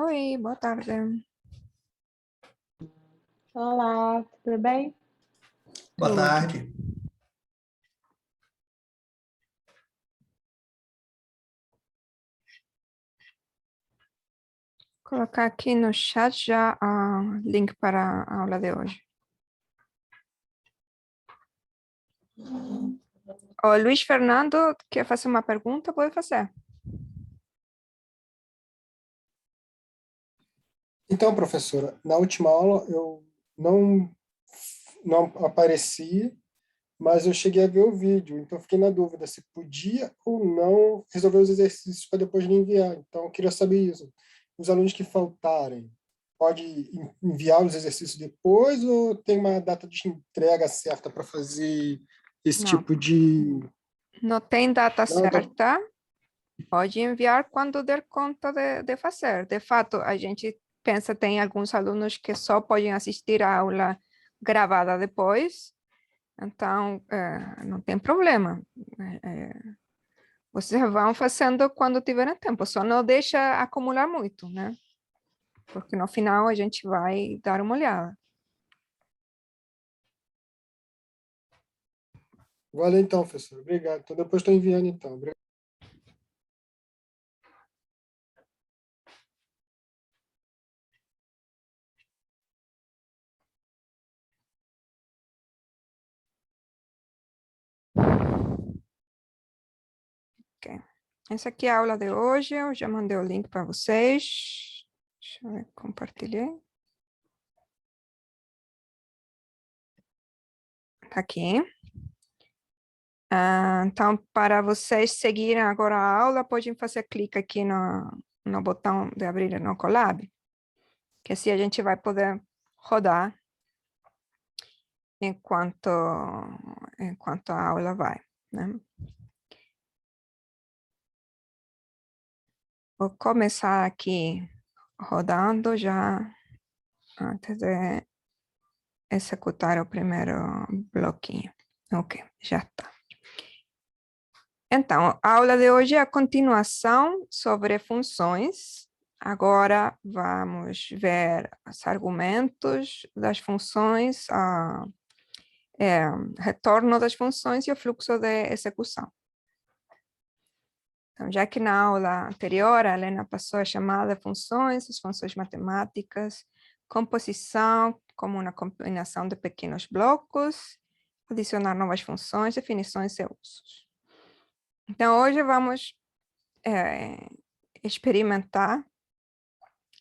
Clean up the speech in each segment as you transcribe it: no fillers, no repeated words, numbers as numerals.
Oi, boa tarde. Olá, tudo bem? Boa Tudo. tarde. Colocar aqui no chat já o link para a aula de hoje. O Luiz Fernando quer fazer uma pergunta? Pode fazer. Então, professora, na última aula eu não apareci, mas eu cheguei a ver o vídeo, então eu fiquei na dúvida se podia ou não resolver os exercícios para depois me enviar. Então, eu queria saber isso. Os alunos que faltarem, pode enviar os exercícios depois ou tem uma data de entrega certa para fazer esse Não. tipo de... Não tem data Não, certa. Pode enviar quando der conta de fazer. De fato, a gente pensa, tem alguns alunos que só podem assistir a aula gravada depois. Então, não tem problema. Vocês vão fazendo quando tiverem tempo. Só não deixa acumular muito, né? Porque no final a gente vai dar uma olhada. Valeu então, professor. Obrigado. Então, depois estou enviando então. Obrigado. Ok. Essa aqui é a aula de hoje. Eu já mandei o link para vocês. Deixa eu ver, compartilhei. Tá aqui. Então, para vocês seguirem agora a aula, podem fazer clique aqui no botão de abrir no Colab, que assim a gente vai poder rodar enquanto a aula vai, né? Vou começar aqui rodando já antes de executar o primeiro bloquinho. Ok, já está. Então, a aula de hoje é a continuação sobre funções. Agora vamos ver os argumentos das funções, retorno das funções e o fluxo de execução. Então, já que na aula anterior a Helena passou a chamada de funções, as funções matemáticas, composição como uma combinação de pequenos blocos, adicionar novas funções, definições e usos. Então, hoje vamos experimentar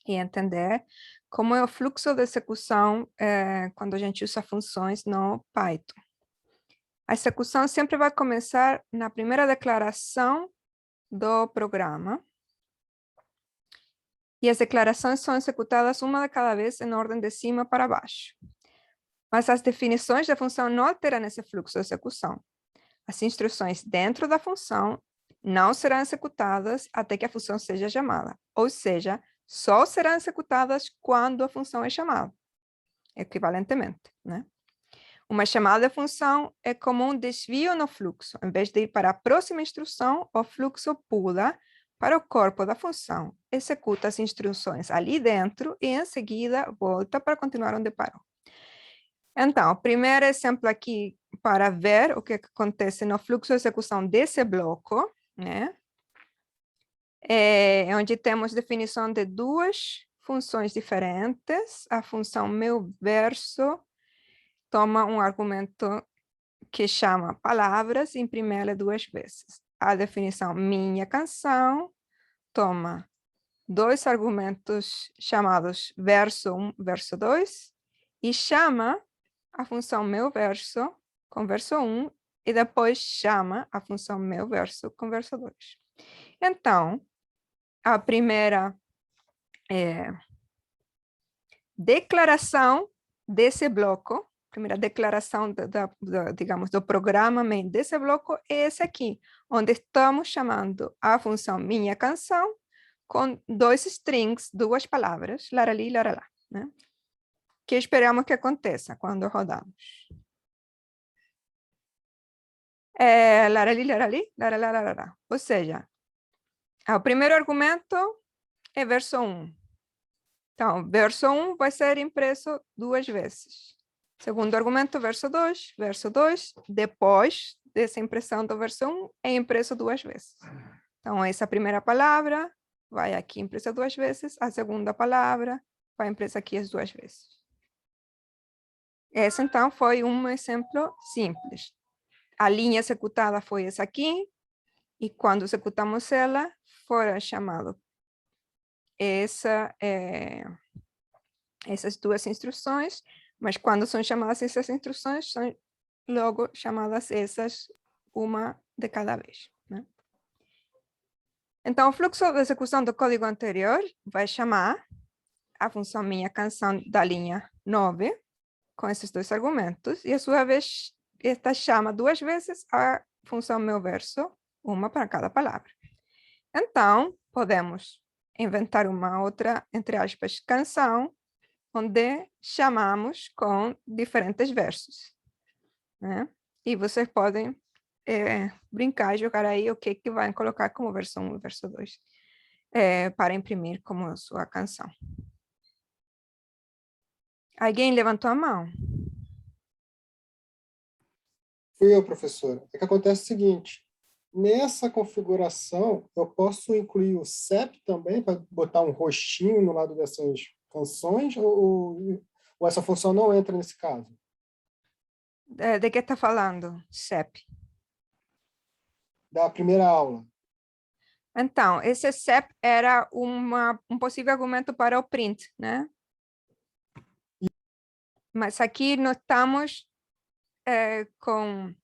e entender como é o fluxo de execução quando a gente usa funções no Python. A execução sempre vai começar na primeira declaração do programa. E as declarações são executadas uma de cada vez em ordem de cima para baixo. Mas as definições da função não alteram esse fluxo de execução. As instruções dentro da função não serão executadas até que a função seja chamada. Ou seja, só serão executadas quando a função é chamada, equivalentemente, né? Uma chamada de função é como um desvio no fluxo. Em vez de ir para a próxima instrução, o fluxo pula para o corpo da função, executa as instruções ali dentro e, em seguida, volta para continuar onde parou. Então, o primeiro exemplo aqui para ver o que acontece no fluxo de execução desse bloco, né? É onde temos definição de duas funções diferentes. A função meu verso toma um argumento que chama palavras e imprime ela duas vezes. A definição minha canção toma dois argumentos chamados verso 1, verso 2 e chama a função meu verso com verso 1 e depois chama a função meu verso com verso 2. Então, a primeira declaração desse bloco, primeira declaração, digamos, do programa main desse bloco é esse aqui, onde estamos chamando a função minha canção com dois strings, duas palavras, larali e laralá, né? Que esperamos que aconteça quando rodamos. Larali, larali, laralá, laralá. Ou seja, o primeiro argumento é verso 1. Então, verso 1 vai ser impresso 2 vezes. Segundo argumento, verso 2, depois dessa impressão do verso 1, é impresso 2 vezes. Então, essa primeira palavra vai aqui impressa 2 vezes, a segunda palavra vai impressa aqui as 2 vezes. Esse, então, foi um exemplo simples. A linha executada foi essa aqui, e quando executamos ela, foram chamadas essas duas instruções, mas quando são chamadas essas instruções, são logo chamadas essas, uma de cada vez, né? Então, o fluxo de execução do código anterior vai chamar a função minha canção da linha 9, com esses dois argumentos, e a sua vez, esta chama 2 vezes a função meu verso, uma para cada palavra. Então, podemos inventar uma outra, entre aspas, canção, onde chamamos com diferentes versos, né? E vocês podem brincar, jogar aí o que vai colocar como verso 1 e verso 2, para imprimir como sua canção. Alguém levantou a mão? Fui eu, professora. É que acontece o seguinte, nessa configuração, eu posso incluir o CEP também, para botar um rostinho no lado dessas canções, ou essa função não entra nesse caso? De que está falando, CEP? Da primeira aula. Então, esse CEP era um possível argumento para o print, né? Mas aqui nós estamos com,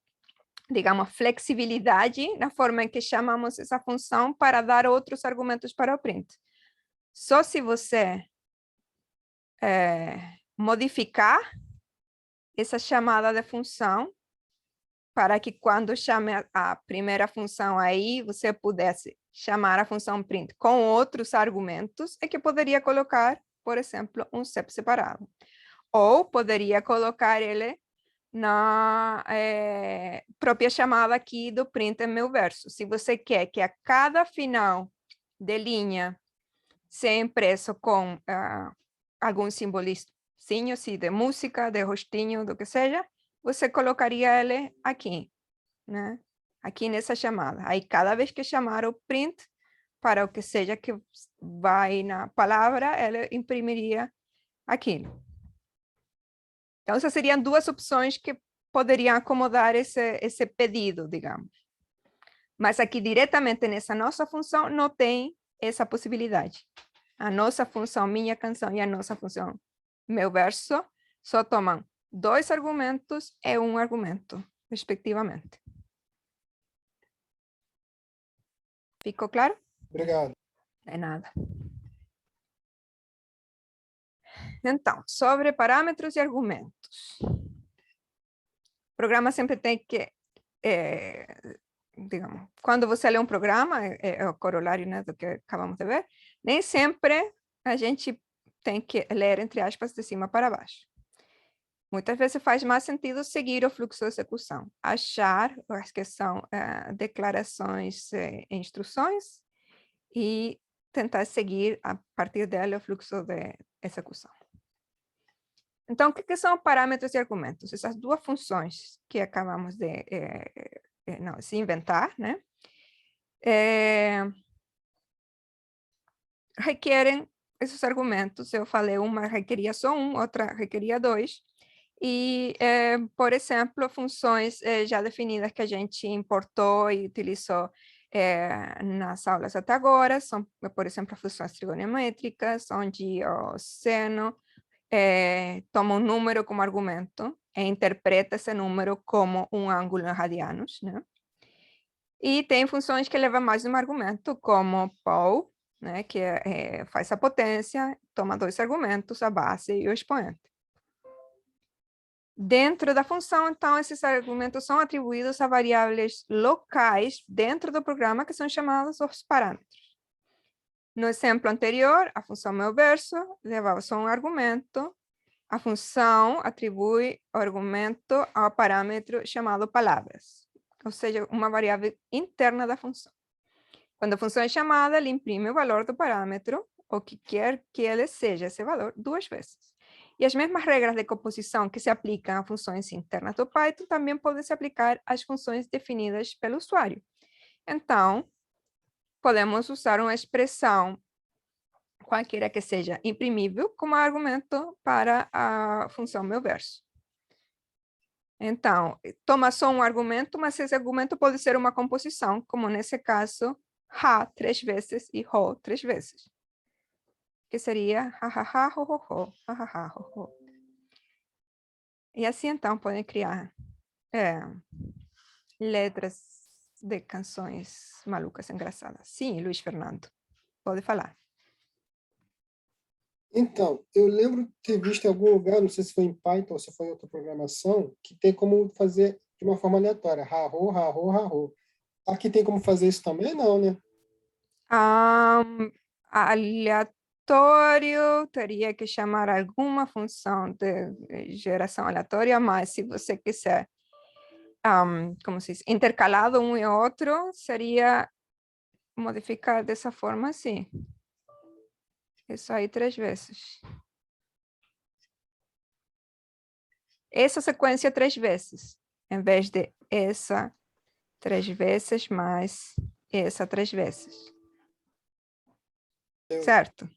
digamos, flexibilidade na forma em que chamamos essa função para dar outros argumentos para o print. Só se você modificar essa chamada de função para que quando chame a primeira função aí, você pudesse chamar a função print com outros argumentos, é que poderia colocar, por exemplo, um CEP separado. Ou poderia colocar ele na própria chamada aqui do print em meu verso. Se você quer que a cada final de linha seja impresso com algum simbolinho, se de música, de rostinho, do que seja, você colocaria ele aqui, né? Aqui nessa chamada. Aí, cada vez que chamar o print, para o que seja que vai na palavra, ele imprimiria aquilo. Então, essas seriam duas opções que poderiam acomodar esse pedido, digamos. Mas aqui, diretamente nessa nossa função, não tem essa possibilidade. A nossa função, minha canção, e a nossa função, meu verso, só tomam 2 argumentos e 1 argumento, respectivamente. Ficou claro? Obrigado. De nada. Então, sobre parâmetros e argumentos. O programa sempre tem que, digamos, quando você lê um programa, é o corolário, né, do que acabamos de ver, nem sempre a gente tem que ler, entre aspas, de cima para baixo. Muitas vezes faz mais sentido seguir o fluxo de execução, achar as que são declarações e instruções e tentar seguir a partir dela o fluxo de execução. Então, o que são parâmetros e argumentos? Essas duas funções que acabamos de se inventar, né? Requerem esses argumentos. Eu falei, uma requeria só um, outra requeria 2. E, por exemplo, funções já definidas que a gente importou e utilizou nas aulas até agora, são, por exemplo, funções trigonométricas, onde o seno toma um número como argumento e interpreta esse número como um ângulo em radianos, né? E tem funções que levam mais de um argumento, como pol, né, que faz a potência, toma 2 argumentos, a base e o expoente. Dentro da função, então, esses argumentos são atribuídos a variáveis locais dentro do programa, que são chamados os parâmetros. No exemplo anterior, a função meu verso levava só um argumento. A função atribui o argumento ao parâmetro chamado palavras, ou seja, uma variável interna da função. Quando a função é chamada, ele imprime o valor do parâmetro, o que quer que ele seja, esse valor, 2 vezes. E as mesmas regras de composição que se aplicam a funções internas do Python também podem se aplicar às funções definidas pelo usuário. Então, podemos usar uma expressão qualquer que seja imprimível como argumento para a função meu verso. Então, toma só um argumento, mas esse argumento pode ser uma composição, como nesse caso, ha 3 vezes e ho 3 vezes. Que seria ha ha ha ho ho ho, ha ha ha ho ho. E assim, então, podem criar letras de canções malucas, engraçadas. Sim, Luiz Fernando, pode falar. Então, eu lembro de ter visto em algum lugar, não sei se foi em Python ou se foi em outra programação, que tem como fazer de uma forma aleatória. Ha-ho, ha-ho, ha-ho. Aqui tem como fazer isso também? Não, né? Aleatório, teria que chamar alguma função de geração aleatória, mas se você quiser, como se diz, intercalado um e outro, seria modificar dessa forma, sim. Isso aí 3 vezes. Essa sequência 3 vezes, em vez de essa 3 vezes mais essa 3 vezes. Certo?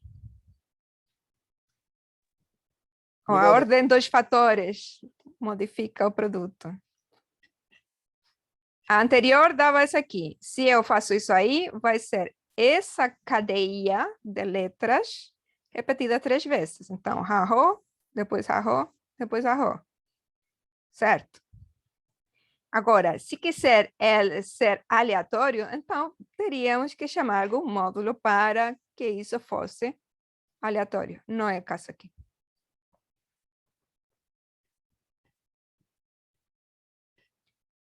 A Obrigado. ordem dos fatores modifica o produto. A anterior dava essa aqui. Se eu faço isso aí, vai ser essa cadeia de letras repetida 3 vezes. Então, ha-ho, depois ha-ho, depois ha-ho. Certo? Agora, se quiser ser aleatório, então teríamos que chamar algum módulo para que isso fosse aleatório. Não é o caso aqui.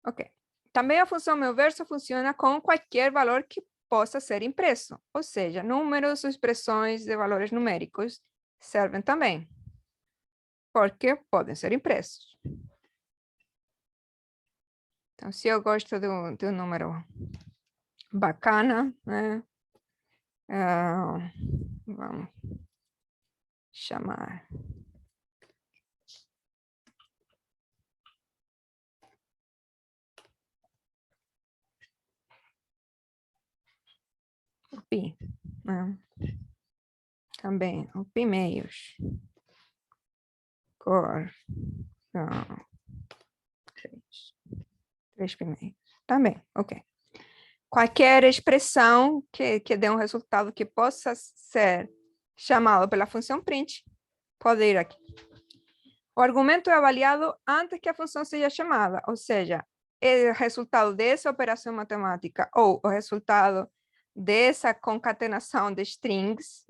Ok. Também a função meu verso funciona com qualquer valor que possa ser impresso. Ou seja, números ou expressões de valores numéricos servem também, porque podem ser impressos. Então, se eu gosto de um número bacana, né? Vamos chamar. O pi, né? Também o pi meios. Cor. 3 pi meios. Também, ok. Qualquer expressão que dê um resultado que possa ser chamado pela função print, pode ir aqui. O argumento é avaliado antes que a função seja chamada, ou seja, o resultado dessa operação matemática ou o resultado dessa concatenação de strings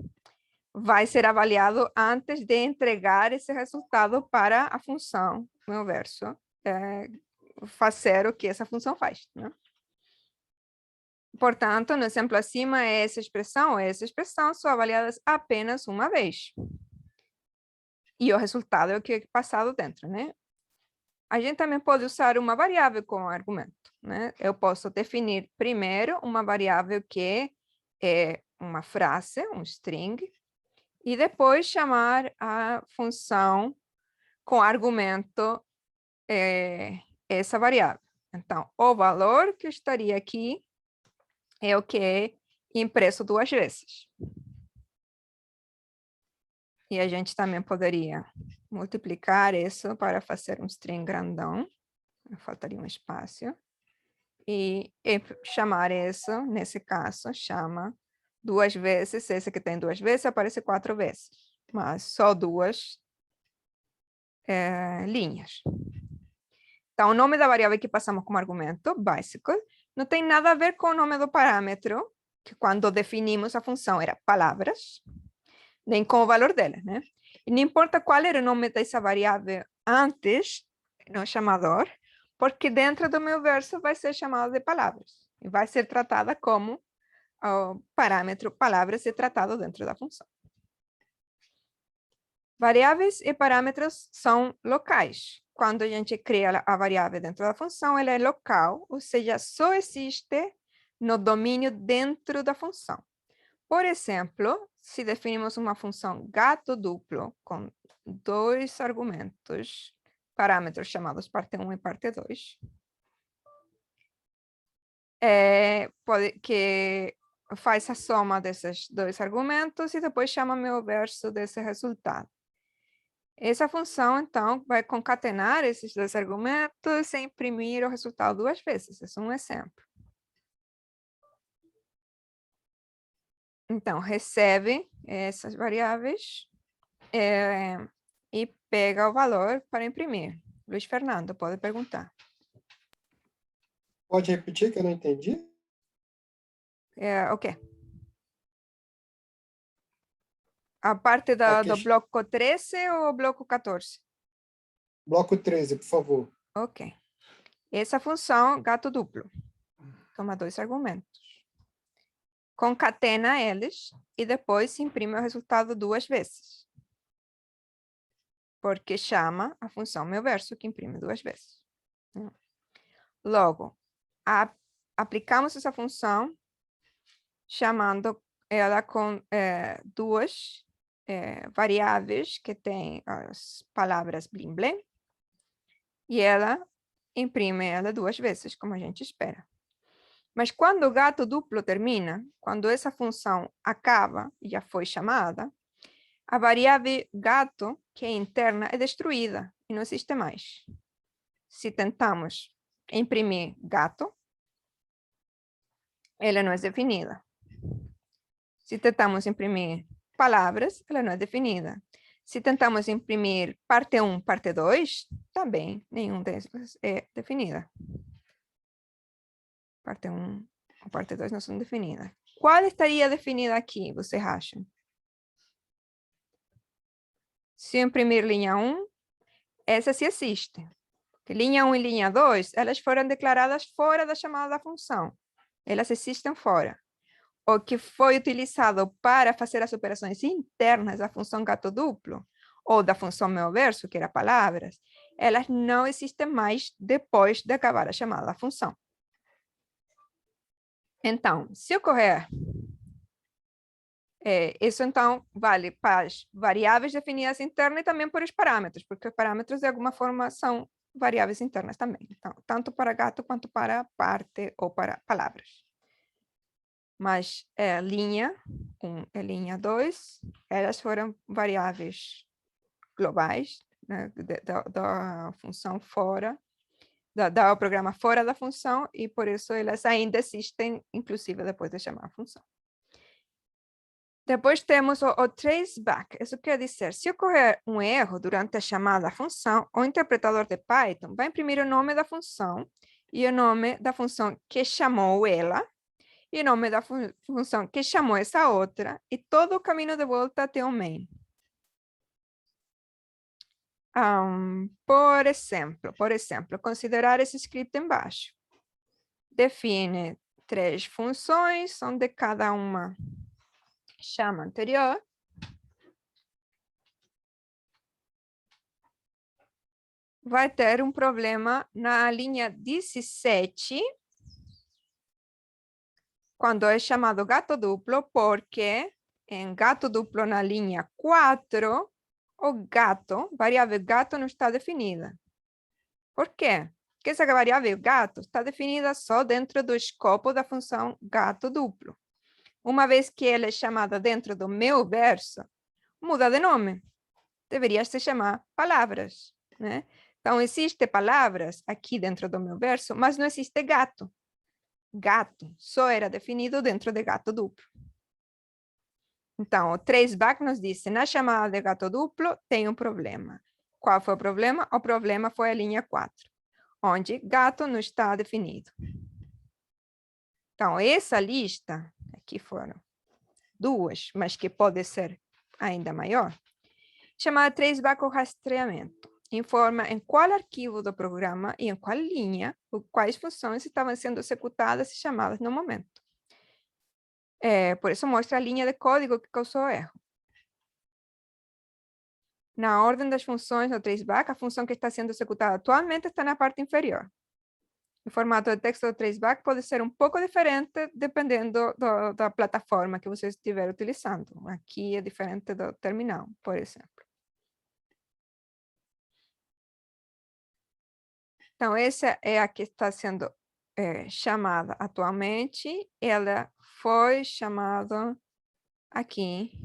vai ser avaliado antes de entregar esse resultado para a função, meu verso, fazer o que essa função faz, né? Portanto, no exemplo acima, essa expressão são avaliadas apenas uma vez. E o resultado é o que é passado dentro, né? A gente também pode usar uma variável como argumento, né? Eu posso definir primeiro uma variável que é uma frase, um string, e depois chamar a função com argumento essa variável. Então, o valor que estaria aqui é o que é impresso 2 vezes. E a gente também poderia multiplicar isso para fazer um string grandão. Faltaria um espaço. E chamar isso, nesse caso, chama 2 vezes. Esse que tem 2 vezes aparece 4 vezes. Mas só 2 linhas. Então, o nome da variável que passamos como argumento, bicycle, não tem nada a ver com o nome do parâmetro, que quando definimos a função era palavras, nem com o valor dela, né? E não importa qual era o nome dessa variável antes, no chamador, porque dentro do meu verso vai ser chamado de palavras. E vai ser tratada como o parâmetro palavras ser tratado dentro da função. Variáveis e parâmetros são locais. Quando a gente cria a variável dentro da função, ela é local, ou seja, só existe no domínio dentro da função. Por exemplo, se definimos uma função gato duplo com dois argumentos, parâmetros chamados parte 1 e parte 2, que faz a soma desses dois argumentos e depois chama meu verso desse resultado. Essa função, então, vai concatenar esses dois argumentos e imprimir o resultado duas vezes. Esse é um exemplo. Então, recebe essas variáveis e pega o valor para imprimir. Luiz Fernando, pode perguntar. Pode repetir que eu não entendi? O quê? A parte do bloco 13 ou bloco 14? Bloco 13, por favor. Ok. Essa função, gato duplo, toma dois argumentos. Concatena eles e depois imprime o resultado duas vezes. Porque chama a função meu verso, que imprime duas vezes. Logo, aplicamos essa função chamando ela com duas variáveis que têm as palavras blim blim, e ela imprime ela duas vezes, como a gente espera. Mas quando o gato duplo termina, quando essa função acaba e já foi chamada, a variável gato, que é interna, é destruída e não existe mais. Se tentamos imprimir gato, ela não é definida. Se tentamos imprimir palavras, ela não é definida. Se tentamos imprimir parte 1, parte 2, também nenhum deles é definida. Parte 1 ou parte 2 não são definidas. Qual estaria definida aqui, vocês acham? Se eu imprimir linha 1, essa se existe. Porque linha 1 e linha 2, elas foram declaradas fora da chamada da função. Elas existem fora. O que foi utilizado para fazer as operações internas da função gato duplo, ou da função meu verso, que era palavras, elas não existem mais depois de acabar a chamada da função. Então, se ocorrer, isso então vale para as variáveis definidas internas e também para os parâmetros, porque os parâmetros de alguma forma são variáveis internas também. Então, tanto para gato quanto para parte ou para palavras. Mas linha 1 e linha 2, elas foram variáveis globais, né, da função fora, do programa fora da função, e por isso elas ainda existem, inclusive depois de chamar a função. Depois temos o traceback. Isso quer dizer, se ocorrer um erro durante a chamada da função, o interpretador de Python vai imprimir o nome da função e o nome da função que chamou ela, e o nome da função que chamou essa outra, e todo o caminho de volta até o main. Por exemplo, considerar esse script embaixo. Define 3 funções, onde cada uma chama anterior. Vai ter um problema na linha 17, quando é chamado gato duplo, porque em gato duplo na linha 4, o gato, variável gato, não está definida. Por quê? Porque essa variável gato está definida só dentro do escopo da função gato duplo. Uma vez que ela é chamada dentro do meu verso, muda de nome. Deveria se chamar palavras, né? Então, existe palavras aqui dentro do meu verso, mas não existe gato. Gato só era definido dentro de gato duplo. Então, o traceback nos disse, na chamada de gato duplo, tem um problema. Qual foi o problema? O problema foi a linha 4, onde gato não está definido. Então, essa lista, aqui foram 2, mas que pode ser ainda maior, chamada traceback ou rastreamento. Informa em qual arquivo do programa e em qual linha, quais funções estavam sendo executadas e chamadas no momento. Por isso mostra a linha de código que causou o erro. Na ordem das funções no traceback, a função que está sendo executada atualmente está na parte inferior. O formato de texto do traceback pode ser um pouco diferente dependendo da plataforma que você estiver utilizando. Aqui é diferente do terminal, por exemplo. Então, essa é a que está sendo chamada atualmente. Ela foi chamada aqui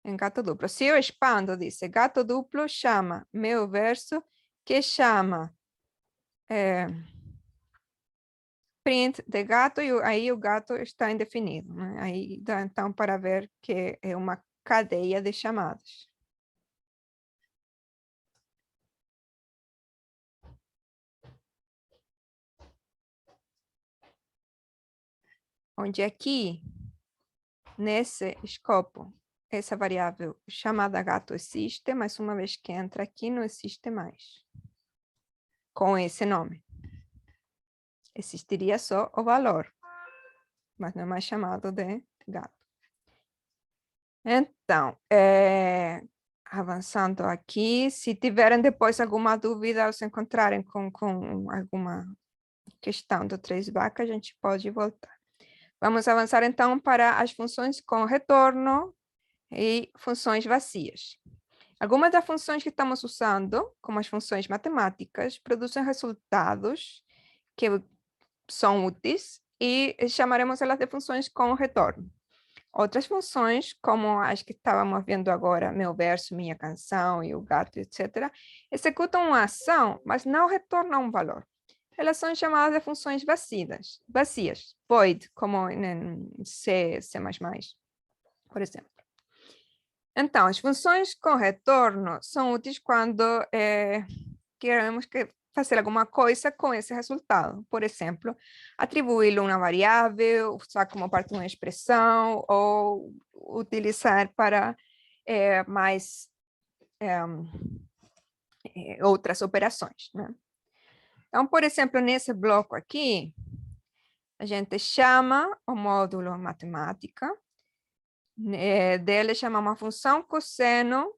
em gato duplo. Se eu expando, diz gato duplo chama meu verso, que chama print de gato, e aí o gato está indefinido, né? Aí dá então para ver que é uma cadeia de chamadas. Onde aqui, nesse escopo, essa variável chamada gato existe, mas uma vez que entra aqui, não existe mais. Com esse nome. Existiria só o valor, mas não é mais chamado de gato. Então, avançando aqui, se tiverem depois alguma dúvida ou se encontrarem com alguma questão do traceback, a gente pode voltar. Vamos avançar então para as funções com retorno e funções vazias. Algumas das funções que estamos usando, como as funções matemáticas, produzem resultados que são úteis e chamaremos elas de funções com retorno. Outras funções, como as que estávamos vendo agora, meu verso, minha canção e o gato, etc., executam uma ação, mas não retornam um valor. Elas são chamadas de funções vazias, void, como em C, C++, por exemplo. Então, as funções com retorno são úteis quando queremos fazer alguma coisa com esse resultado. Por exemplo, atribuí-lo a uma variável, usar como parte de uma expressão, ou utilizar para mais outras operações, né? Então, por exemplo, nesse bloco aqui, a gente chama o módulo matemática, dele chamamos a função cosseno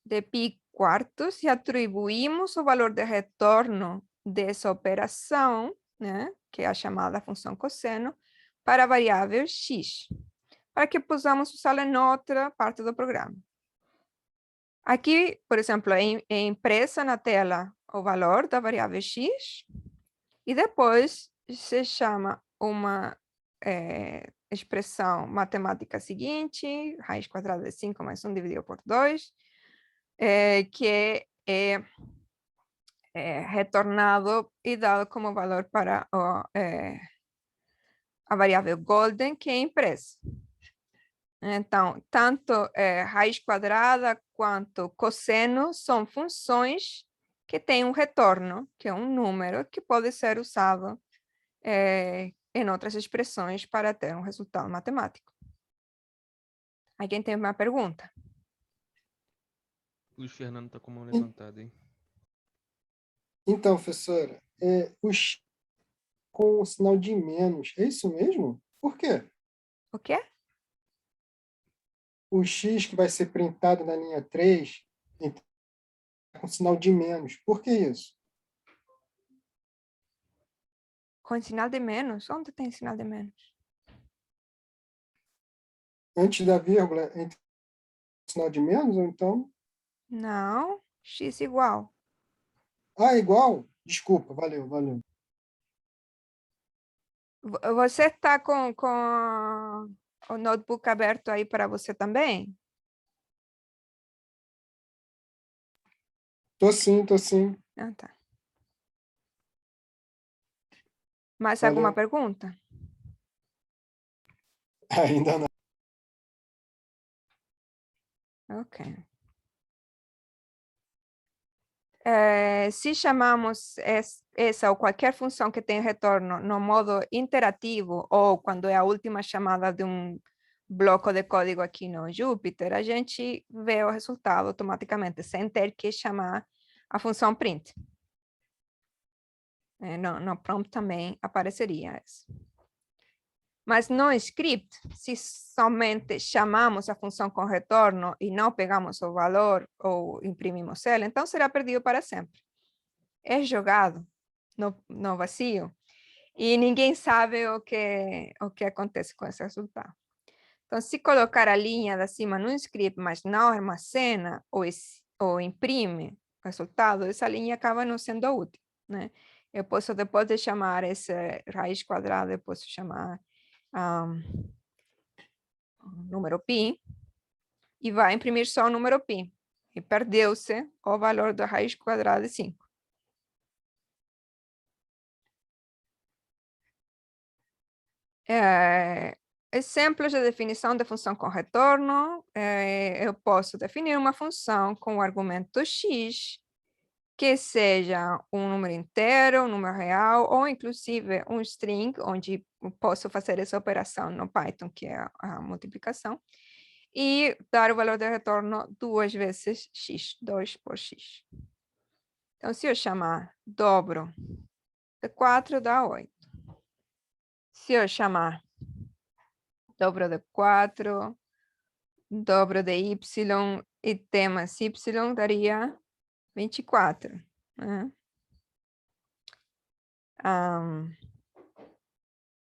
de π quartos e atribuímos o valor de retorno dessa operação, né, que é a chamada função cosseno, para a variável x, para que possamos usá-la em outra parte do programa. Aqui, por exemplo, é impressa na tela o valor da variável x e depois se chama uma expressão matemática seguinte, raiz quadrada de 5 mais 1 dividido por 2, que é retornado e dado como valor para a variável golden, que é impressa. Então, tanto raiz quadrada quanto cosseno são funções que têm um retorno, que é um número que pode ser usado em outras expressões para ter um resultado matemático. Alguém tem uma pergunta? Luiz Fernando está com a mão levantada, hein? Então, professora, o X com o sinal de menos, é isso mesmo? Por quê? O quê? O X que vai ser printado na linha 3 com sinal de menos. Por que isso? Com sinal de menos? Onde tem sinal de menos? Antes da vírgula, entre o sinal de menos, ou então... Não, x igual. Ah, igual? Desculpa, valeu. Você está com o notebook aberto aí para você também? Tô sim. Ah, tá. Mais Valeu. alguma pergunta? Ainda não. Ok. Se chamamos essa ou qualquer função que tenha retorno no modo interativo ou quando é a última chamada de um bloco de código aqui no Jupyter, a gente vê o resultado automaticamente, sem ter que chamar a função print. No prompt também apareceria isso. Mas no script, se somente chamamos a função com retorno e não pegamos o valor ou imprimimos ela, então será perdido para sempre. É jogado no vazio, e ninguém sabe o que acontece com esse resultado. Então, se colocar a linha de cima no script, mas não armazena ou imprime o resultado, essa linha acaba não sendo útil, né? Eu posso, depois de chamar esse raiz quadrada, eu posso chamar número π, e vai imprimir só o número π. E perdeu-se o valor da raiz quadrada de 5. Exemplos de definição de função com retorno. Eu posso definir uma função com o argumento x, que seja um número inteiro, um número real, ou inclusive um string, onde posso fazer essa operação no Python, que é a multiplicação, e dar o valor de retorno 2 vezes x, 2 por x. Então, se eu chamar dobro de 4, dá 8. Se eu chamar dobro de 4, dobro de y e t mais y, daria 24. Né?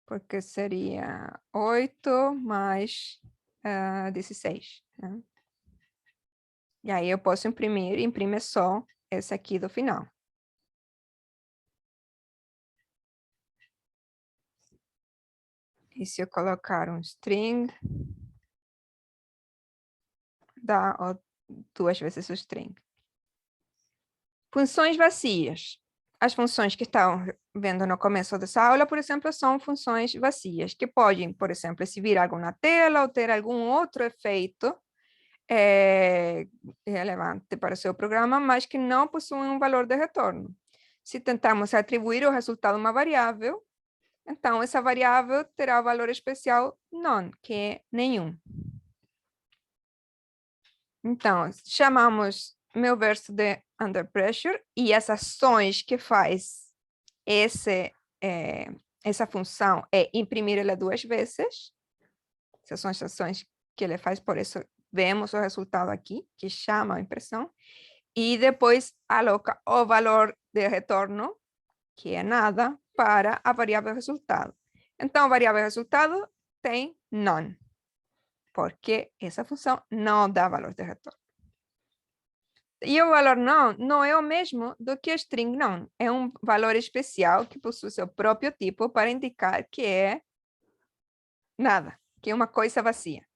Porque seria 8 mais 16. Né? E aí eu posso imprime só esse aqui do final. E se eu colocar um string, dá 2 vezes o string. Funções vazias. As funções que estão vendo no começo dessa aula, por exemplo, são funções vazias, que podem, por exemplo, exibir algo na tela ou ter algum outro efeito relevante para o seu programa, mas que não possuem um valor de retorno. Se tentarmos atribuir o resultado a uma variável, então essa variável terá o valor especial none, que é nenhum. Então, chamamos meu verso de under pressure, e as ações que faz essa função é imprimir ela 2 vezes. Essas são as ações que ele faz, por isso vemos o resultado aqui, que chama a impressão, e depois aloca o valor de retorno, que é nada, para a variável resultado. Então, a variável resultado tem none, porque essa função não dá valor de retorno. E o valor não é o mesmo do que o string none. É um valor especial que possui seu próprio tipo para indicar que é nada, que é uma coisa vazia.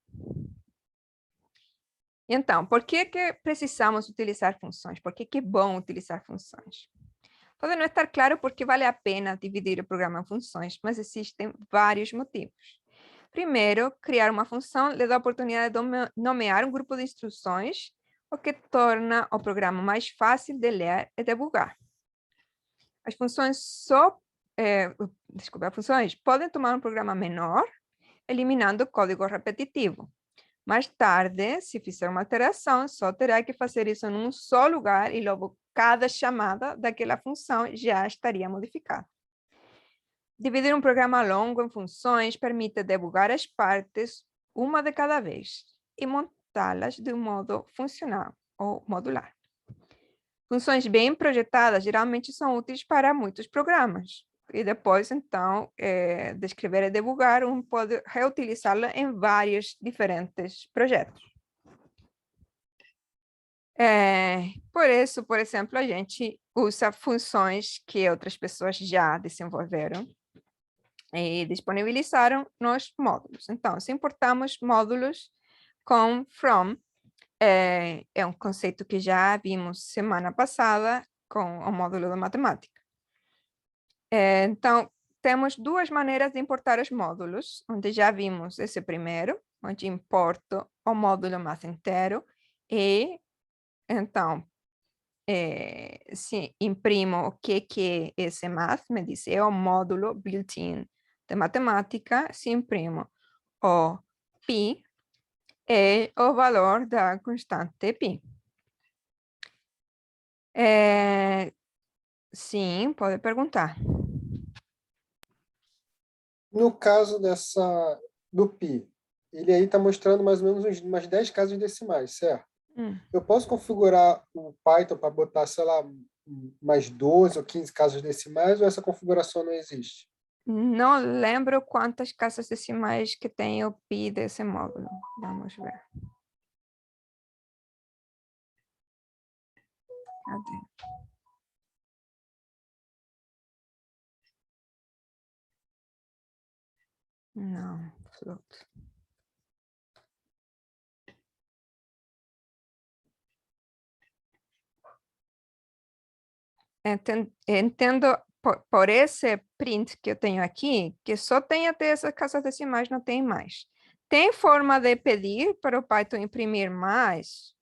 Então, por que precisamos utilizar funções? Por que é bom utilizar funções? Pode não estar claro porque vale a pena dividir o programa em funções, mas existem vários motivos. Primeiro, criar uma função lhe dá a oportunidade de nomear um grupo de instruções, o que torna o programa mais fácil de ler e debugar. As funções podem tomar um programa menor, eliminando código repetitivo. Mais tarde, se fizer uma alteração, só terá que fazer isso num só lugar e logo cada chamada daquela função já estaria modificada. Dividir um programa longo em funções permite debugar as partes uma de cada vez e montá-las de um modo funcional ou modular. Funções bem projetadas geralmente são úteis para muitos programas. E depois, então, de escrever e debugar, pode reutilizá-la em vários diferentes projetos. Por isso, por exemplo, a gente usa funções que outras pessoas já desenvolveram e disponibilizaram nos módulos. Então, se importamos módulos com from, é um conceito que já vimos semana passada com o módulo de matemática. Então, temos 2 maneiras de importar os módulos, onde já vimos esse primeiro, onde importo o módulo math inteiro e, então, se imprimo o que é esse math, me diz, é o módulo built-in de matemática, se imprimo o π, é o valor da constante π. Sim, pode perguntar. No caso do π, ele aí está mostrando mais ou menos umas 10 casas decimais, certo? Eu posso configurar o Python para botar, sei lá, mais 12 ou 15 casas decimais, ou essa configuração não existe? Não lembro quantas casas decimais que tem o pi desse módulo. Vamos ver. Cadê? Não, float. Entendo por esse print que eu tenho aqui, que só tem até essas casas decimais, não tem mais. Tem forma de pedir para o Python imprimir mais,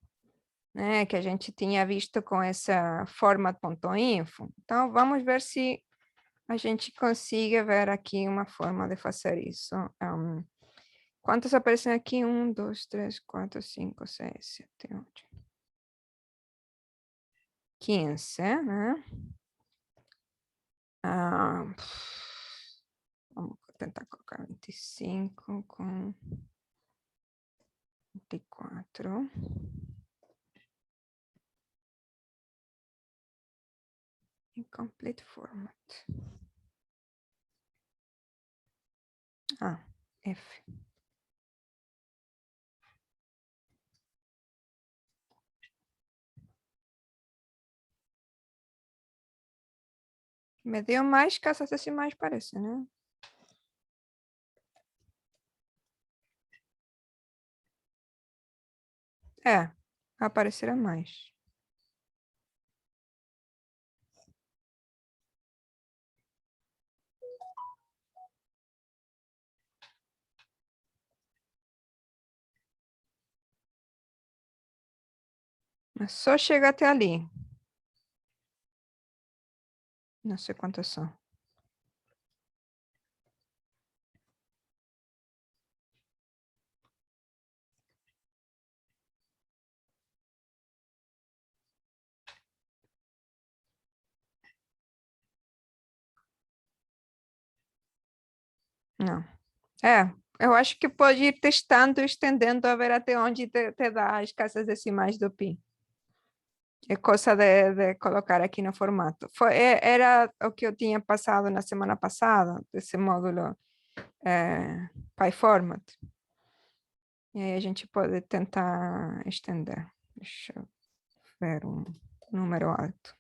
né, que a gente tinha visto com essa format.info. Então, vamos ver se a gente consiga ver aqui uma forma de fazer isso. Quantos aparecem aqui? 1, 2, 3, 4, 5, 6, 7, 8. 15, né? Vamos tentar colocar 25 com 24. Incomplete format. F. Me deu mais casas decimais, parece, né? Aparecerá mais. Mas só chega até ali. Não sei quantas são. Não. Eu acho que pode ir testando, estendendo, a ver até onde te dá as casas decimais do pi. É coisa de colocar aqui no formato. Era o que eu tinha passado na semana passada, desse módulo PyFormat. E aí a gente pode tentar estender. Deixa eu ver um número alto.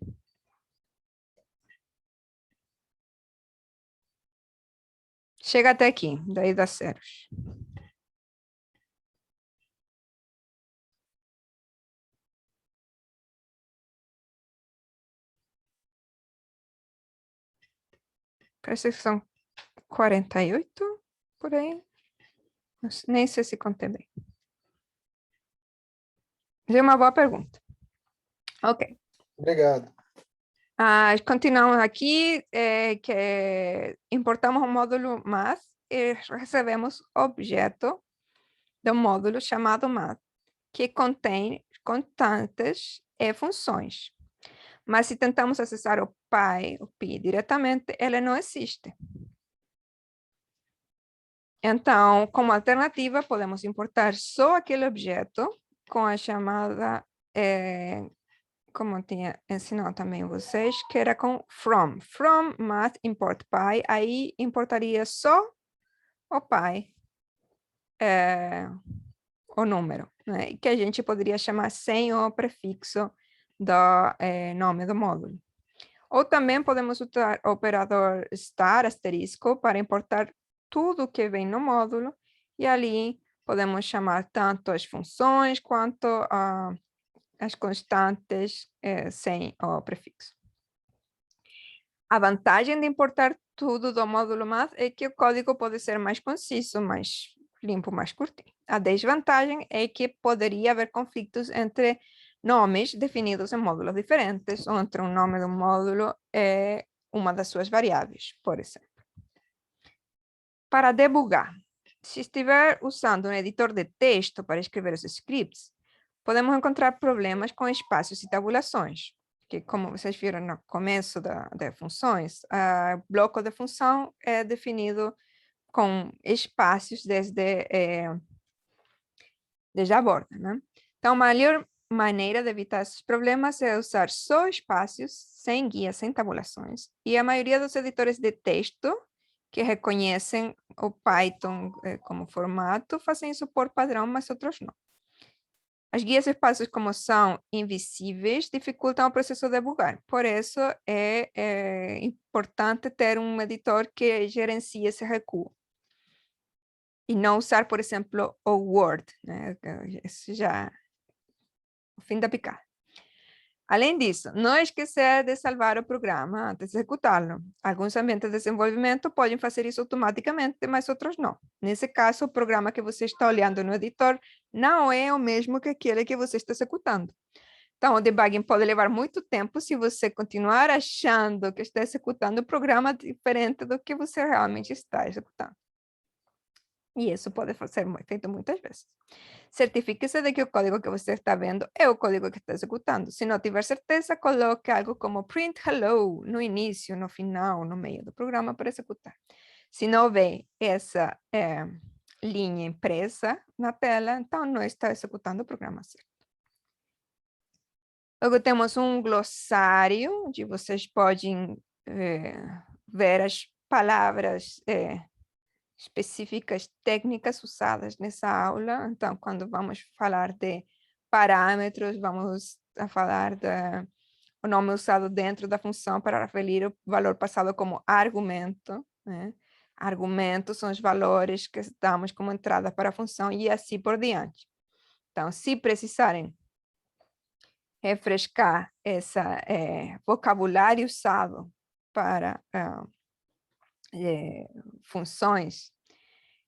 Chega até aqui, daí dá zeros. Parece que são 48 por aí. Nem sei se contei bem. É uma boa pergunta. Ok. Obrigado. Continuamos aqui, que importamos um módulo math e recebemos objeto do módulo chamado math, que contém constantes e funções. Mas se tentamos acessar o pi diretamente, ele não existe. Então, como alternativa, podemos importar só aquele objeto com a chamada, como eu tinha ensinado também a vocês, que era com from. From math import pi, aí importaria só o pi, o número, né? Que a gente poderia chamar sem o prefixo do nome do módulo. Ou também podemos usar o operador star, asterisco, para importar tudo que vem no módulo, e ali podemos chamar tanto as funções quanto as constantes sem o prefixo. A vantagem de importar tudo do módulo math é que o código pode ser mais conciso, mais limpo, mais curtinho. A desvantagem é que poderia haver conflitos entre nomes definidos em módulos diferentes, ou entre um nome do módulo e uma das suas variáveis, por exemplo. Para debugar, se estiver usando um editor de texto para escrever os scripts, podemos encontrar problemas com espaços e tabulações, que, como vocês viram no começo de funções, o bloco de função é definido com espaços desde a borda, né? Então, maneira de evitar esses problemas é usar só espaços, sem guias, sem tabulações. E a maioria dos editores de texto que reconhecem o Python como formato fazem isso por padrão, mas outros não. As guias e espaços, como são invisíveis, dificultam o processo de debugar. Por isso, é importante ter um editor que gerencie esse recuo. E não usar, por exemplo, o Word, né? Isso já é o fim da picada. Além disso, não esquecer de salvar o programa antes de executá-lo. Alguns ambientes de desenvolvimento podem fazer isso automaticamente, mas outros não. Nesse caso, o programa que você está olhando no editor não é o mesmo que aquele que você está executando. Então, o debugging pode levar muito tempo se você continuar achando que está executando o programa diferente do que você realmente está executando. E isso pode ser feito muitas vezes. Certifique-se de que o código que você está vendo é o código que está executando. Se não tiver certeza, coloque algo como print hello no início, no final, no meio do programa para executar. Se não vê essa linha impressa na tela, então não está executando o programa certo. Logo temos um glossário, onde vocês podem ver as palavras específicas técnicas usadas nessa aula. Então, quando vamos falar de parâmetros, vamos a falar o nome usado dentro da função para referir o valor passado como argumento, né? Argumentos são os valores que damos como entrada para a função e assim por diante. Então, se precisarem refrescar esse vocabulário usado para funções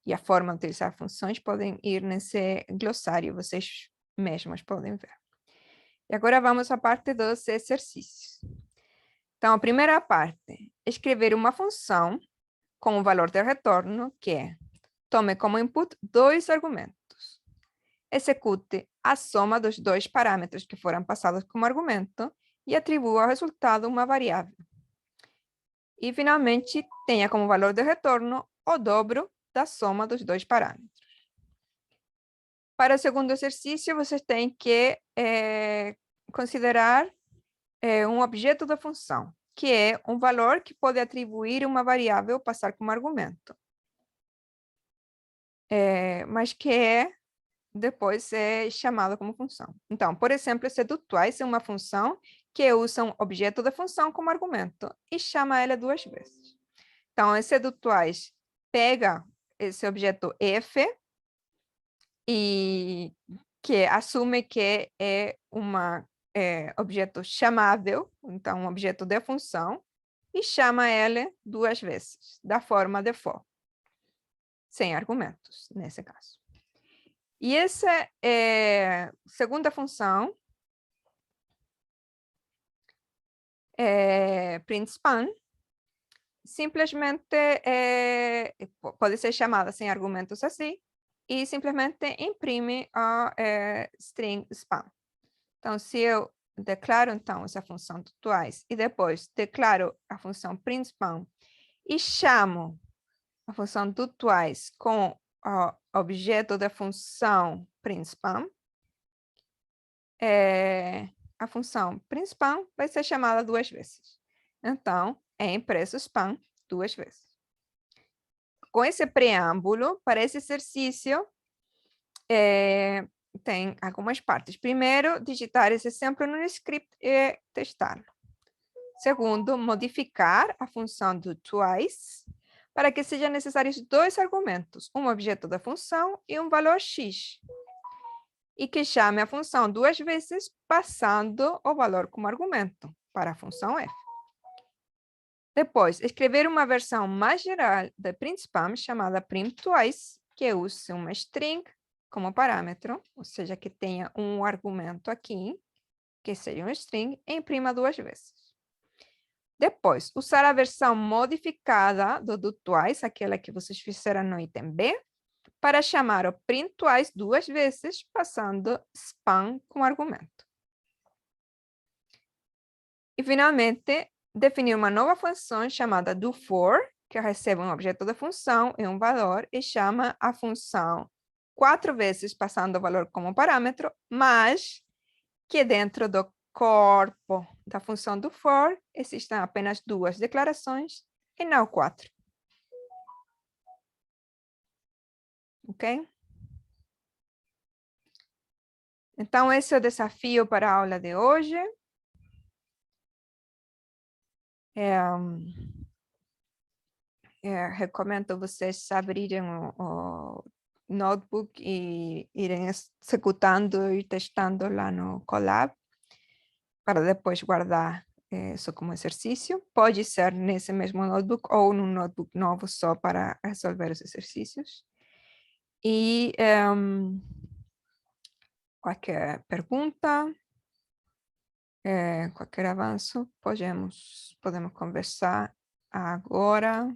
e a forma de utilizar funções, podem ir nesse glossário, vocês mesmos podem ver. E agora vamos à parte dos exercícios. Então, a primeira parte, escrever uma função com o valor de retorno, que é, tome como input 2 argumentos. Execute a soma dos 2 parâmetros que foram passados como argumento e atribua ao resultado uma variável. E, finalmente, tenha como valor de retorno o dobro da soma dos 2 parâmetros. Para o segundo exercício, vocês têm que considerar um objeto da função, que é um valor que pode atribuir uma variável ou passar como argumento. Mas que depois é chamado como função. Então, por exemplo, esse do twice é uma função que usa um objeto da função como argumento e chama ela 2 vezes. Então, esse do twice pega esse objeto f e que assume que é um objeto chamável, então um objeto de função, e chama ele 2 vezes, da forma de for, sem argumentos, nesse caso. E essa segunda função, print span, simplesmente pode ser chamada sem argumentos assim, e simplesmente imprime a string span. Então, se eu declaro, então, essa função do twice, e depois declaro a função print span, e chamo a função do twice com o objeto da função print span, a função print span vai ser chamada 2 vezes. Então, é impresso span 2 vezes. Com esse preâmbulo, para esse exercício, tem algumas partes. Primeiro, digitar esse exemplo no script e testá-lo. Segundo, modificar a função do twice para que sejam necessários 2 argumentos, um objeto da função e um valor x. E que chame a função 2 vezes, passando o valor como argumento para a função f. Depois, escrever uma versão mais geral da print span chamada print twice, que use uma string como parâmetro, ou seja, que tenha um argumento aqui, que seja um string, e imprima 2 vezes. Depois, usar a versão modificada do twice, aquela que vocês fizeram no item B, para chamar o print twice 2 vezes, passando span como argumento. E, finalmente, definir uma nova função chamada doFor, que recebe um objeto da função e um valor, e chama a função 4 vezes, passando o valor como parâmetro, mas que dentro do corpo da função do for existem apenas 2 declarações e não 4. Ok? Então, esse é o desafio para a aula de hoje. Recomendo vocês abrirem o notebook e irem executando e testando lá no Colab, para depois guardar isso como exercício. Pode ser nesse mesmo notebook ou num notebook novo só para resolver os exercícios. E qualquer pergunta, qualquer avanço, podemos conversar agora.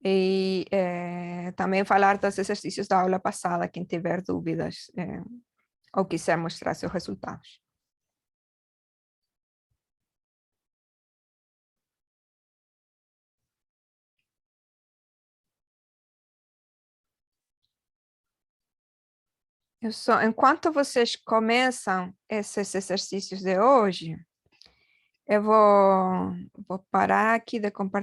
E também falar dos exercícios da aula passada, quem tiver dúvidas ou quiser mostrar seus resultados. Enquanto vocês começam esses exercícios de hoje, eu vou parar aqui de compartilhar